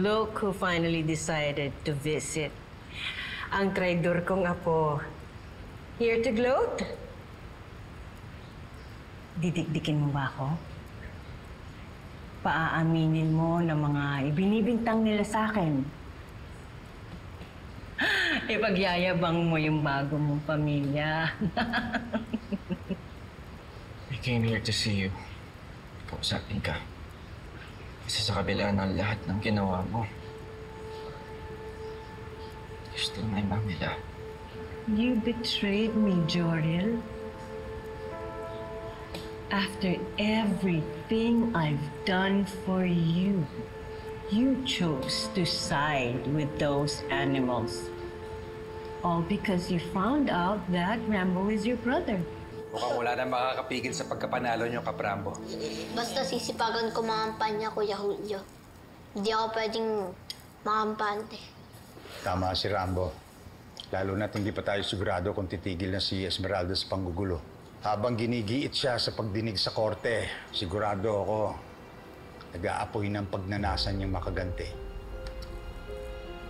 look who finally decided to visit. Ang traidor kong apo. Here to gloat? Didikdikin mo ba ako? Paaaminin mo na mga ibinibintang nila sa akin. Ipagyayabang mo yung bago mong pamilya. I came here to see you. Kausapin ka. Kasi sa kabila ng lahat ng ginawa mo, you're still my Mamila. You betrayed me, Joriel. After everything I've done for you, you chose to side with those animals. All because you found out that Rambo is your brother. Mukhang wala na makakapigil sa pagkapanalo niyo, Kaprambo. Basta sisipagan ko makampanya, Kuya Julio. Hindi ako pwedeng makampante. Tama si Rambo. Lalo na't hindi pa tayo sigurado kung titigil na si Esmeralda sa panggugulo. Habang ginigiit siya sa pagdinig sa korte, sigurado ako nag-aapoy ng pagnanasan niyang makaganti.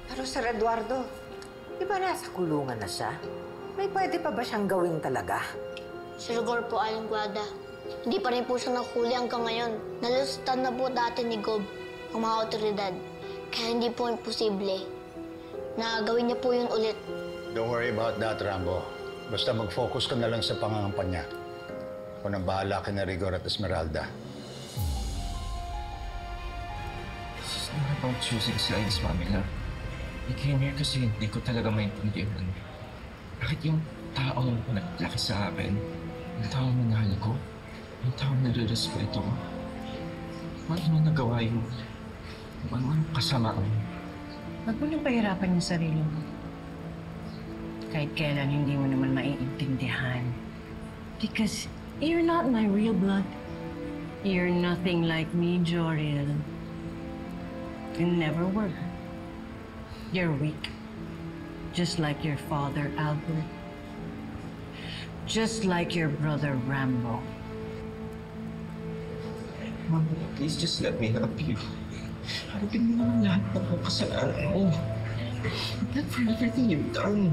Pero Sir Eduardo, di ba nasa kulungan na siya? May pwede pa ba siyang gawin talaga? Sir po, Aling Guada. Hindi pa rin po siya nakuli hanggang ngayon. Nalusutan na po dati ni Gob ang mga otoridad. Kaya hindi po imposible na gawin niya po yun ulit. Don't worry about that, Rambo. Basta mag-focus ka na lang sa pangangampanya. Ako nang bahala kina Rigor at Esmeralda. This is not about choosing sides, Mamila. I came here kasi hindi ko talaga maintindihan. Bakit yung taong naglaki sa akin, yung taong minahal ko, yung taong nare-respeto ko, bakit mo nagawa yung kasamaan? Huwag mo nang pahirapan yung sarili mo. Kahit kailan hindi mo naman maiintindihan. Because you're not my real blood. You're nothing like me, Joriel. You never were. You're weak. Just like your father, Albert. Just like your brother, Rambo. Mom, please just let me help you. Harapin mo naman lahat ng mga kasalanan mo. Not for everything you've done.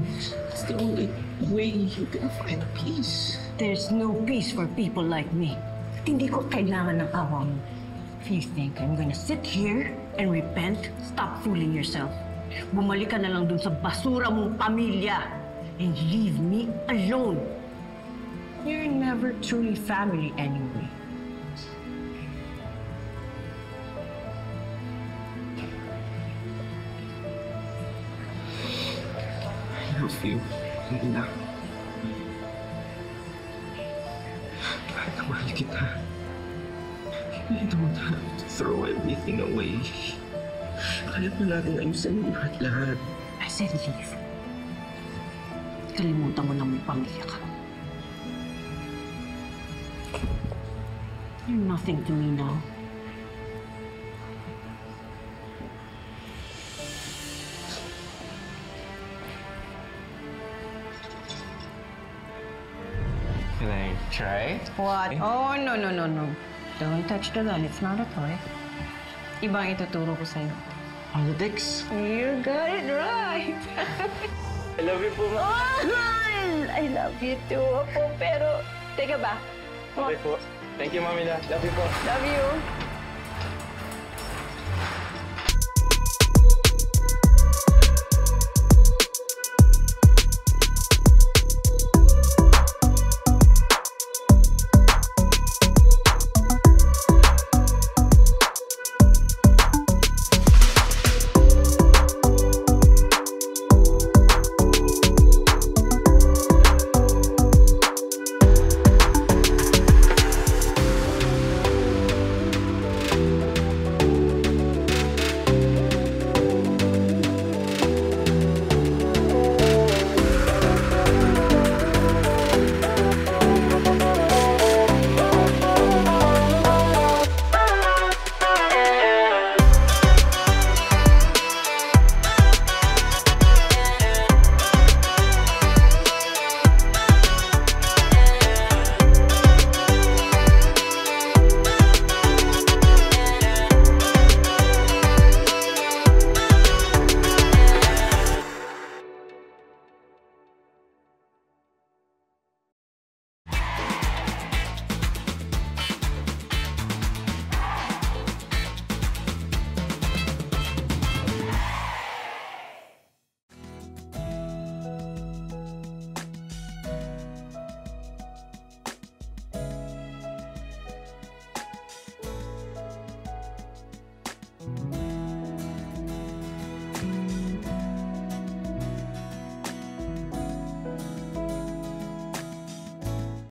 It's the only way you're gonna find peace. There's no peace for people like me. At hindi ko kailangan ng awa mo. If you think I'm gonna sit here and repent, stop fooling yourself. Bumalik ka na lang dun sa basura mong pamilya and leave me alone. You're never truly family anyway. I love you, Mamila. Mahal na mahal kita. You don't have to throw everything away. Kaya pa natin ayusin lahat-lahat. I said leave. Kalimutan mo na may pamilya ka. You're nothing to me now. Can I try? What? Oh, no. Don't touch the gun. It's not a toy. Ibang ituturo ko sa'yo. Politics? You got it right. I love you po, Ma. Oh, I love you too, Apo. Pero, teka ba? Okay po. Thank you, Mamila. Love you po. Love you.